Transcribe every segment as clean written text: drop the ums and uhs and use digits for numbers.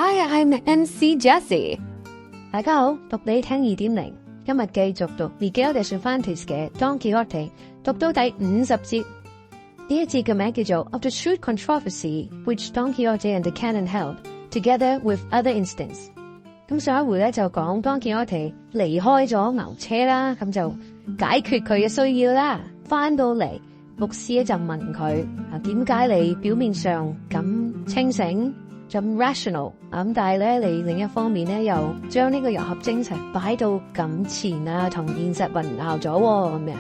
Hi, I'm MC Jessie. 大家好，讀你聽2.0，今日繼續讀 Miguel de Cervantes 嘅 Don Quixote， 讀到第50節。呢一節嘅名叫做 Of the shrewd controversy which Don Quixote and the canon held, together with other instance。咁上一回咧就講 Don Quixote 離開咗牛車啦，咁就解決佢嘅需要啦。翻到嚟，牧師咧就問佢點解你表面上咁清醒？咁 rational 咁，但係咧，你另一方面咧，又將呢個遊俠精神擺到咁前啊，同現實混淆咗咁樣。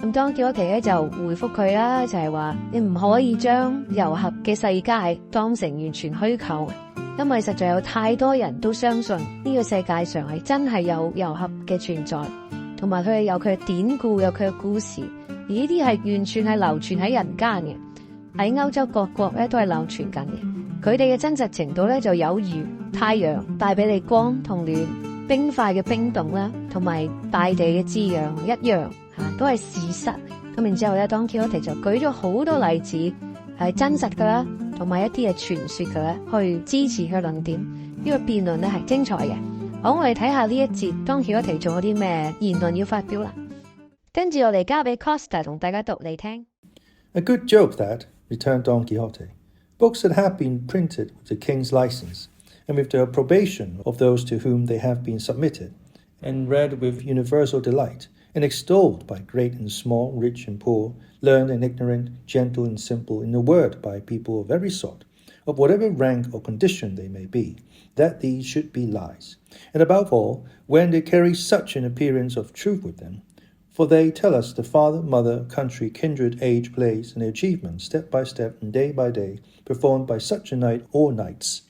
咁當Quixote咧就回覆佢啦，就係話你唔可以將遊俠嘅世界當成完全虛構，因為實在有太多人都相信呢個世界上係真係有遊俠嘅存在，同埋佢係有佢嘅典故，有佢嘅故事，而呢啲係完全係流傳喺人間嘅，喺歐洲各國咧都係流傳緊嘅。佢哋嘅真實程度咧就有如太陽帶俾你光同暖，冰塊嘅冰凍啦，同埋大地嘅滋養一樣都係事實。咁然之後咧，當 Quixote 就舉咗好多例子係真實噶啦，同埋一啲係傳說噶啦，去支持佢論點。呢個辯論咧係精彩嘅。好，我哋睇下呢一節當 Quixote 做咗啲咩言論要發表啦。跟住我哋交俾 Costa 同大家讀嚟聽。A good joke that, returned Don Quixote.Books that have been printed with the king's license, and with the approbation of those to whom they have been submitted, and read with universal delight, and extolled by great and small, rich and poor, learned and ignorant, gentle and simple, in a word, by people of every sort, of whatever rank or condition they may be, that these should be lies, and above all, when they carry such an appearance of truth with them.For they tell us the father, mother, country, kindred, age, place, and achievements, step by step and day by day, performed by such a knight or knights.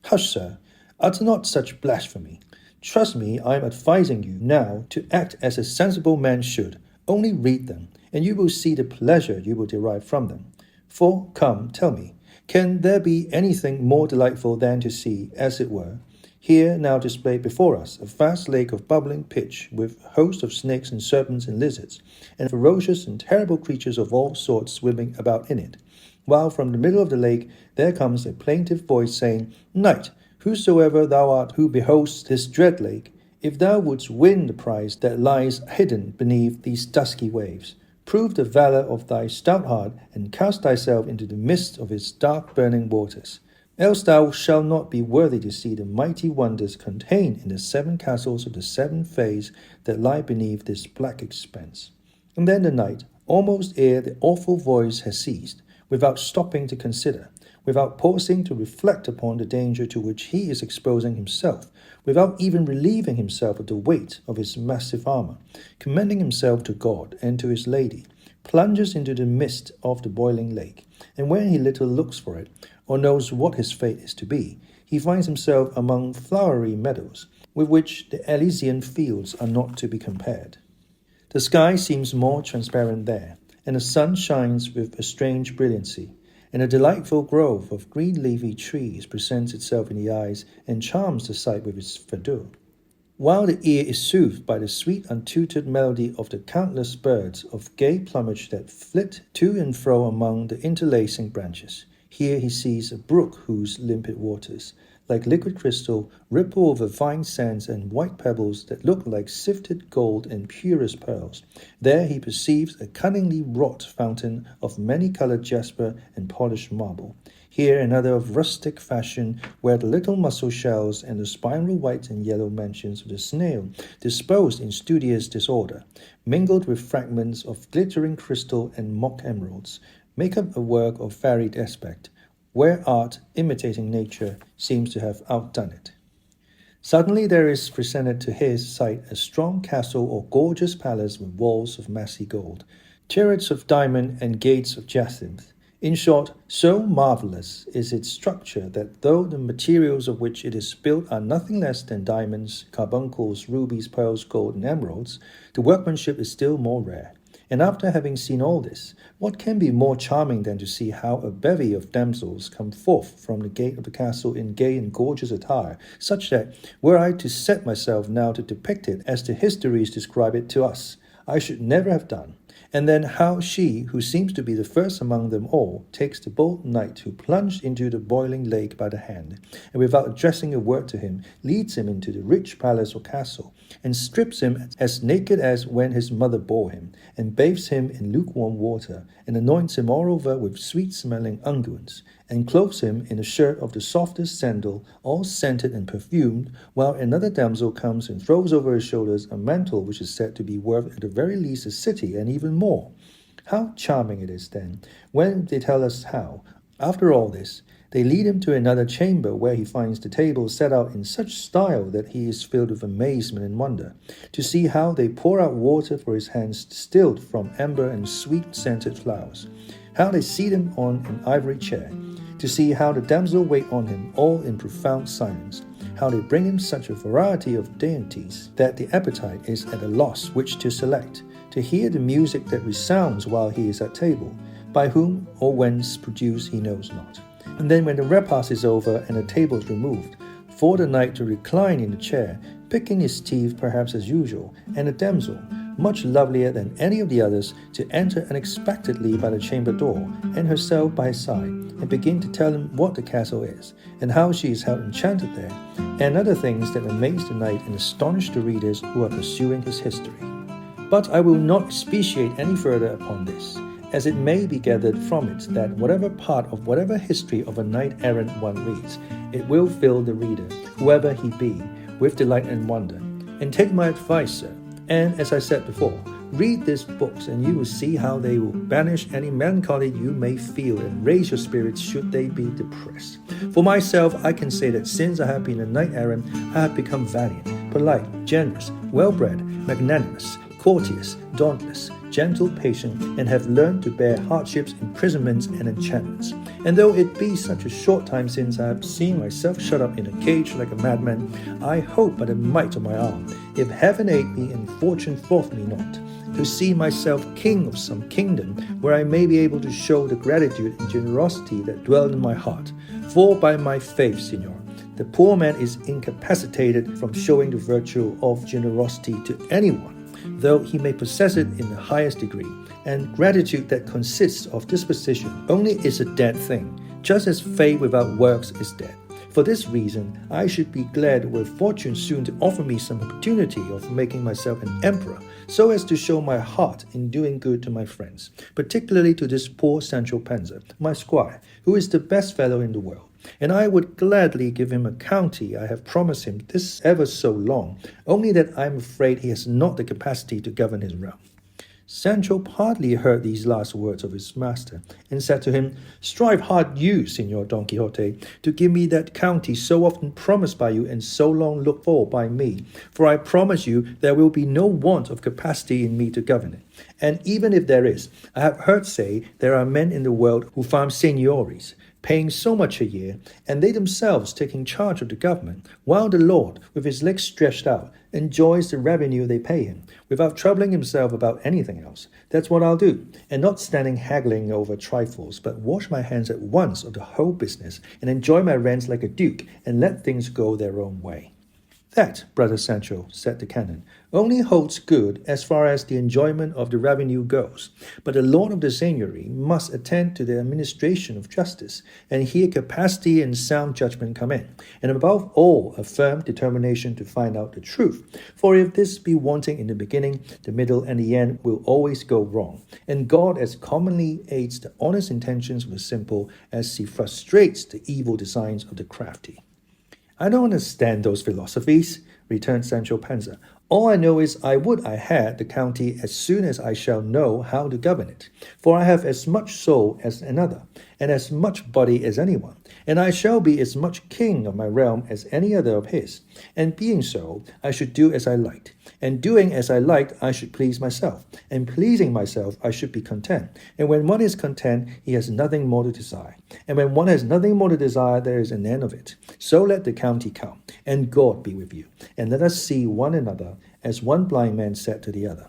Hush, sir, utter not such blasphemy. Trust me, I am advising you now to act as a sensible man should. Only read them, and you will see the pleasure you will derive from them. For, come, tell me, can there be anything more delightful than to see, as it were,Here now displayed before us a vast lake of bubbling pitch, with a host of snakes and serpents and lizards, and ferocious and terrible creatures of all sorts swimming about in it, while from the middle of the lake there comes a plaintive voice saying, Knight, whosoever thou art who beholdest this dread lake, if thou wouldst win the prize that lies hidden beneath these dusky waves, prove the valour of thy stout heart, and cast thyself into the midst of its dark burning waters.Else thou shalt not be worthy to see the mighty wonders contained in the 7 castles of the 7 fays that lie beneath this black expanse. And then the knight, almost ere the awful voice has ceased, without stopping to consider, without pausing to reflect upon the danger to which he is exposing himself, without even relieving himself of the weight of his massive armour, commending himself to God and to his lady, plunges into the midst of the boiling lake, and when he little looks for it,or knows what his fate is to be, he finds himself among flowery meadows, with which the Elysian fields are not to be compared. The sky seems more transparent there, and the sun shines with a strange brilliancy, and a delightful grove of green leafy trees presents itself in the eyes, and charms the sight with its verdure, while the ear is soothed by the sweet untutored melody of the countless birds of gay plumage that flit to and fro among the interlacing branches.Here he sees a brook whose limpid waters, like liquid crystal, ripple over fine sands and white pebbles that look like sifted gold and purest pearls. There he perceives a cunningly wrought fountain of many-coloured jasper and polished marble. Here another of rustic fashion, where the little mussel shells and the spiral white and yellow mansions of the snail, disposed in studious disorder, mingled with fragments of glittering crystal and mock emeralds,make up a work of varied aspect, where art, imitating nature, seems to have outdone it. Suddenly there is presented to his sight a strong castle or gorgeous palace with walls of massy gold, turrets of diamond and gates of jacinth. In short, so marvellous is its structure that though the materials of which it is built are nothing less than diamonds, carbuncles, rubies, pearls, gold, and emeralds, the workmanship is still more rare.And after having seen all this, what can be more charming than to see how a bevy of damsels come forth from the gate of the castle in gay and gorgeous attire, such that, were I to set myself now to depict it as the histories describe it to us, I should never have done. and then how she, who seems to be the first among them all, takes the bold knight who plunged into the boiling lake by the hand, and without addressing a word to him, leads him into the rich palace or castle, and strips him as naked as when his mother bore him, and bathes him in lukewarm water, and anoints him all over with sweet-smelling unguents, and clothes him in a shirt of the softest sandal, all scented and perfumed, while another damsel comes and throws over his shoulders a mantle which is said to be worth at the very least a city, and even more. How charming it is, then, when they tell us how, after all this, they lead him to another chamber where he finds the table set out in such style that he is filled with amazement and wonder, to see how they pour out water for his hands distilled from amber and sweet-scented flowers, how they seat him on an ivory chair, to see how the damsel wait on him all in profound silence, how they bring him such a variety of dainties that the appetite is at a loss which to select, to hear the music that resounds while he is at table, by whom or whence produced he knows not. And then when the repast is over and the table is removed, for the knight to recline in the chair, picking his teeth perhaps as usual, and the damsel, much lovelier than any of the others, to enter unexpectedly by the chamber door, and herself by his side, and begin to tell him what the castle is, and how she is held enchanted there, and other things that amaze the knight and astonish the readers who are pursuing his history. But I will not expatiate any further upon this, as it may be gathered from it that whatever part of whatever history of a knight-errant one reads, it will fill the reader, whoever he be, with delight and wonder. And take my advice, sir, and as I said before, read these books and you will see how they will banish any melancholy you may feel and raise your spirits should they be depressed. For myself, I can say that since I have been a knight-errant, I have become valiant, polite, generous, well-bred, magnanimous, courteous, dauntless, gentle, patient, and have learned to bear hardships, imprisonments, and enchantments. And though it be such a short time since I have seen myself shut up in a cage like a madman, I hope by the might of my arm, if heaven aid me and fortune forth me not, to see myself king of some kingdom where I may be able to show the gratitude and generosity that dwell in my heart. For by my faith, Signor, the poor man is incapacitated from showing the virtue of generosity to anyone, though he may possess it in the highest degree, and gratitude that consists of disposition only is a dead thing, just as faith without works is dead. For this reason, I should be glad were fortune soon to offer me some opportunity of making myself an emperor, so as to show my heart in doing good to my friends, particularly to this poor Sancho Panza, my squire, who is the best fellow in the world. And I would gladly give him a county I have promised him this ever so long, only that I am afraid he has not the capacity to govern his realm. Sancho hardly heard these last words of his master, and said to him, "Strive hard you, Signor Don Quixote, to give me that county so often promised by you and so long looked for by me, for I promise you there will be no want of capacity in me to govern it. And even if there is, I have heard say there are men in the world who farm seigniories, paying so much a year, and they themselves taking charge of the government, while the Lord, with his legs stretched out, enjoys the revenue they pay him, without troubling himself about anything else. That's what I'll do, and not standing haggling over trifles, but wash my hands at once of the whole business, and enjoy my rents like a duke, and let things go their own way." "That, brother Sancho," said the canon, "only holds good as far as the enjoyment of the revenue goes. But the lord of the seigneury must attend to the administration of justice, and here capacity and sound judgment come in, and above all a firm determination to find out the truth. For if this be wanting in the beginning, the middle and the end will always go wrong, and God as commonly aids the honest intentions of the simple as he frustrates the evil designs of the crafty." "I don't understand those philosophies," returned Sancho Panza. "All I know is I would I had the county as soon as I shall know how to govern it. For I have as much soul as another, and as much body as anyone, and I shall be as much king of my realm as any other of his. And being so, I should do as I liked. And doing as I liked, I should please myself. And pleasing myself, I should be content. And when one is content, he has nothing more to desire. And when one has nothing more to desire, there is an end of it. So let the county come, and God be with you. And let us see one another, as one blind man said to the other."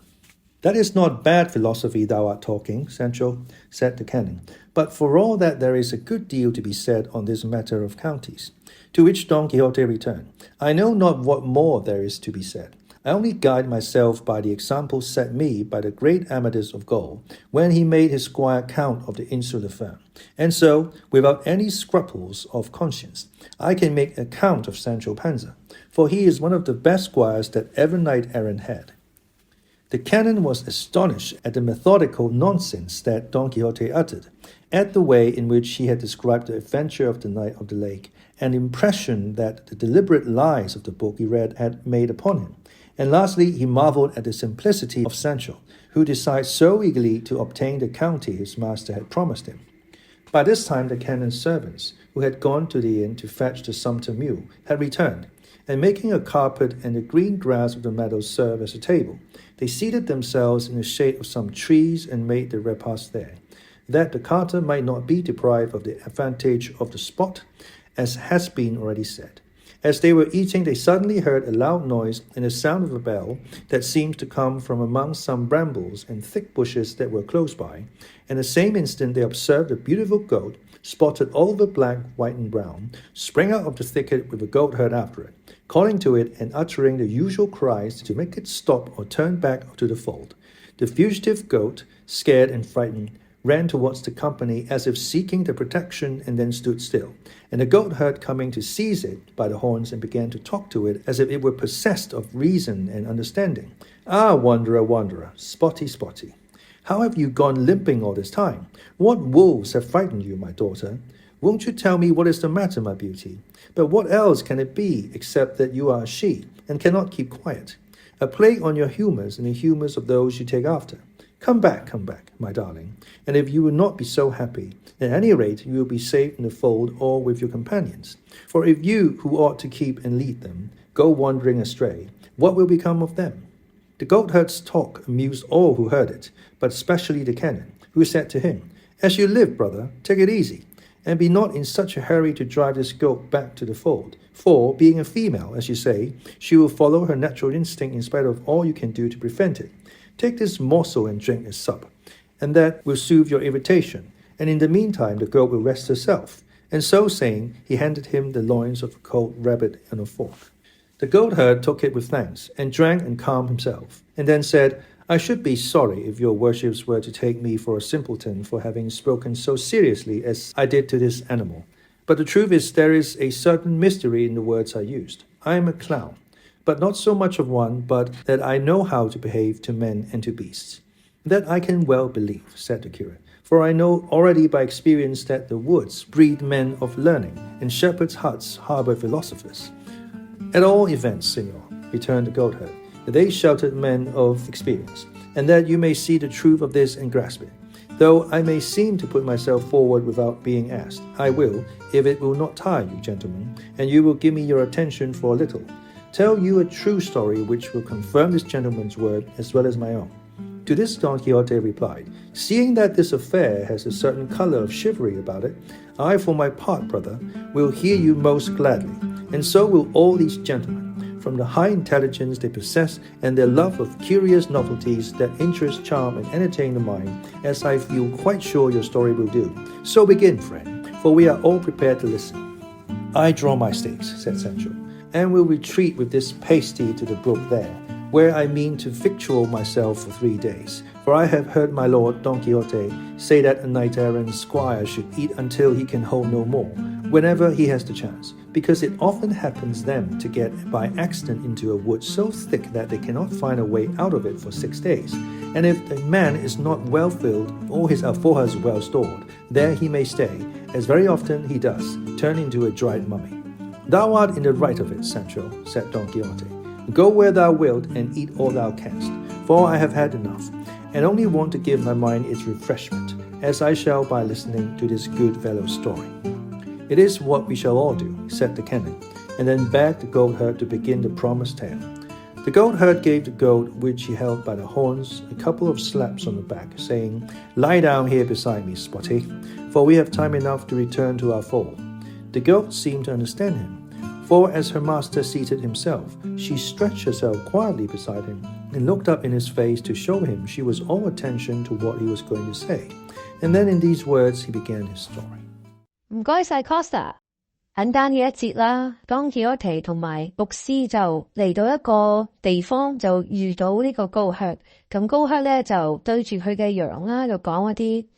"That is not bad philosophy thou art talking, Sancho," said the canon. "But for all that there is a good deal to be said on this matter of counties." To which Don Quixote returned, "I know not what more there is to be said. I only guide myself by the example set me by the great Amadis of Gaul, when he made his squire count of the insular firm. And so, without any scruples of conscience, I can make a count of Sancho Panza, for he is one of the best squires that ever knight-errant had. The canon was astonished at the methodical nonsense that Don Quixote uttered, at the way in which he had described the adventure of the Knight of the Lake, and the impression that the deliberate lies of the book he read had made upon him. And lastly, he marveled at the simplicity of Sancho, who decides so eagerly to obtain the county his master had promised him. By this time the canon's servants, who had gone to the inn to fetch the sumpter mule, had returned, and making a carpet and the green grass of the meadows serve as a table, they seated themselves in the shade of some trees and made the repast there, that the carter might not be deprived of the advantage of the spot, as has been already said. As they were eating, they suddenly heard a loud noise and the sound of a bell that seemed to come from among some brambles and thick bushes that were close by, and the same instant they observed a beautiful goat, spotted all over black, white, and brown, spring out of the thicket with a goat herd after it, calling to it and uttering the usual cries to make it stop or turn back to the fold. The fugitive goat, scared and frightened, ran towards the company as if seeking the protection and then stood still, and the goat herd coming to seize it by the horns and began to talk to it as if it were possessed of reason and understanding. "Ah, wanderer, wanderer, spotty, spotty, how have you gone limping all this time? What wolves have frightened you, my daughter? Won't you tell me what is the matter, my beauty? But what else can it be except that you are a she, and cannot keep quiet? A plague on your humours and the humours of those you take after. Come back, my darling, and if you will not be so happy, at any rate you will be safe in the fold or with your companions. For if you, who ought to keep and lead them, go wandering astray, what will become of them?" The goatherd's talk amused all who heard it, but especially the canon, who said to him, "As you live, brother, take it easy, and be not in such a hurry to drive this goat back to the fold, for, being a female, as you say, she will follow her natural instinct in spite of all you can do to prevent it. Take this morsel and drink as sup, and that will soothe your irritation, and in the meantime the goat will rest herself." And so saying, he handed him the loins of a cold rabbit and a fork. The goatherd took it with thanks, and drank and calmed himself, and then said, "I should be sorry if your worships were to take me for a simpleton for having spoken so seriously as I did to this animal. But the truth is there is a certain mystery in the words I used. I am a clown, but not so much of one, but that I know how to behave to men and to beasts." "That I can well believe," said the curate, "for I know already by experience that the woods breed men of learning, and shepherds' huts harbour philosophers." "At all events, senor," returned the goatherd, "they sheltered men of experience, and that you may see the truth of this and grasp it. Though I may seem to put myself forward without being asked, I will, if it will not tire you, gentlemen, and you will give me your attention for a little, tell you a true story which will confirm this gentleman's word as well as my own." To this Don Quixote replied, "Seeing that this affair has a certain colour of chivalry about it, I, for my part, brother, will hear you most gladly, and so will all these gentlemen, from the high intelligence they possess and their love of curious novelties that interest, charm, and entertain the mind, as I feel quite sure your story will do. So begin, friend, for we are all prepared to listen." "I draw my stakes," said Sancho, "and will retreat with this pasty to the brook there, where I mean to victual myself for 3 days. For I have heard my lord Don Quixote say that a knight-errant squire should eat until he can hold no more, whenever he has the chance, because it often happens them to get by accident into a wood so thick that they cannot find a way out of it for 6 days. And if the man is not well filled, or his alforjas well stored, there he may stay, as very often he does, turn into a dried mummy." "Thou art in the right of it, Sancho," said Don Quixote. "Go where thou wilt, and eat all thou canst, for I have had enough, and only want to give my mind its refreshment, as I shall by listening to this good fellow's story." "It is what we shall all do," said the canon, and then begged the goatherd to begin the promised tale. The goatherd gave the goat, which he held by the horns, a couple of slaps on the back, saying, "Lie down here beside me, Spotty, for we have time enough to return to our fold." The goat seemed to understand him, for as her master seated himself, she stretched herself quietly beside him and looked up in his face to show him she was all attention to what he was going to say. And then in these words he began his story. 唔該晒 Costa，簡單嘅一節啦。Don Quixote 同埋牧師就嚟到一個地方，就遇到呢個高靴。咁高靴咧就對住佢嘅羊啦，就講一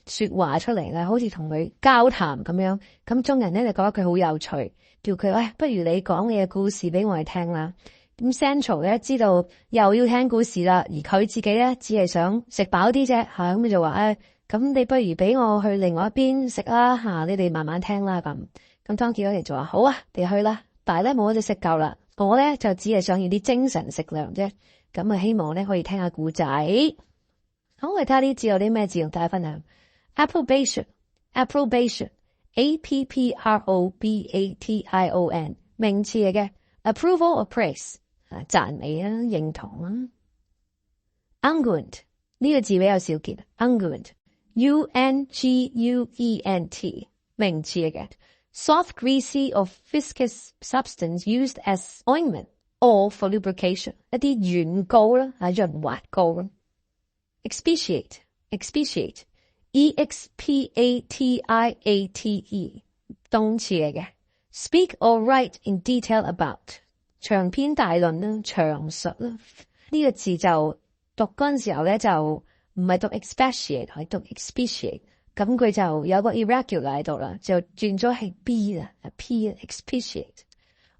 啲說話出嚟啦，好似同佢交談咁樣。咁眾人咧就覺得佢好有趣，叫佢喂，不如你講你嘅故事俾我哋聽啦。咁 Central 咧知道又要聽故事啦，而佢自己咧只係想食飽啲啫吓，咁就話咁你不如俾我去另外一邊食啦吓，你哋慢慢聽啦咁。咁Don Quixote就話好啊，你去啦，但係咧冇一隻食夠啦，我咧就只係想要啲精神食糧啫，咁希望咧可以聽下故仔。好，我哋睇下呢字有啲咩字同大家分享。Approbation Approbation 名詞嚟嘅 approval or praise 讚美啊，認同啊。Unguent 呢個字比較少見 Unguent Unguent 名詞嚟嘅soft, greasy or viscous substance used as ointment or for lubrication. 一啲軟膏啦，潤滑膏啦。Expatiate E-X-P-A-T-I-A-T-E 動詞嚟嘅 speak or write in detail about 長篇大論啦，詳述啦。呢個字就讀嗰陣時候咧就唔係讀 expatiate 係讀 expatiate。咁佢就有個 irregular 喺度啦，就轉咗係 B 啦 ，P expatiate。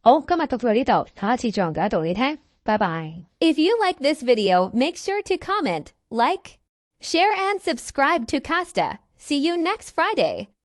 好，今日讀到呢度，下一次再用第一度你聽，拜拜。If you like this video, make sure to comment, like, share and subscribe to Costa. See you next Friday.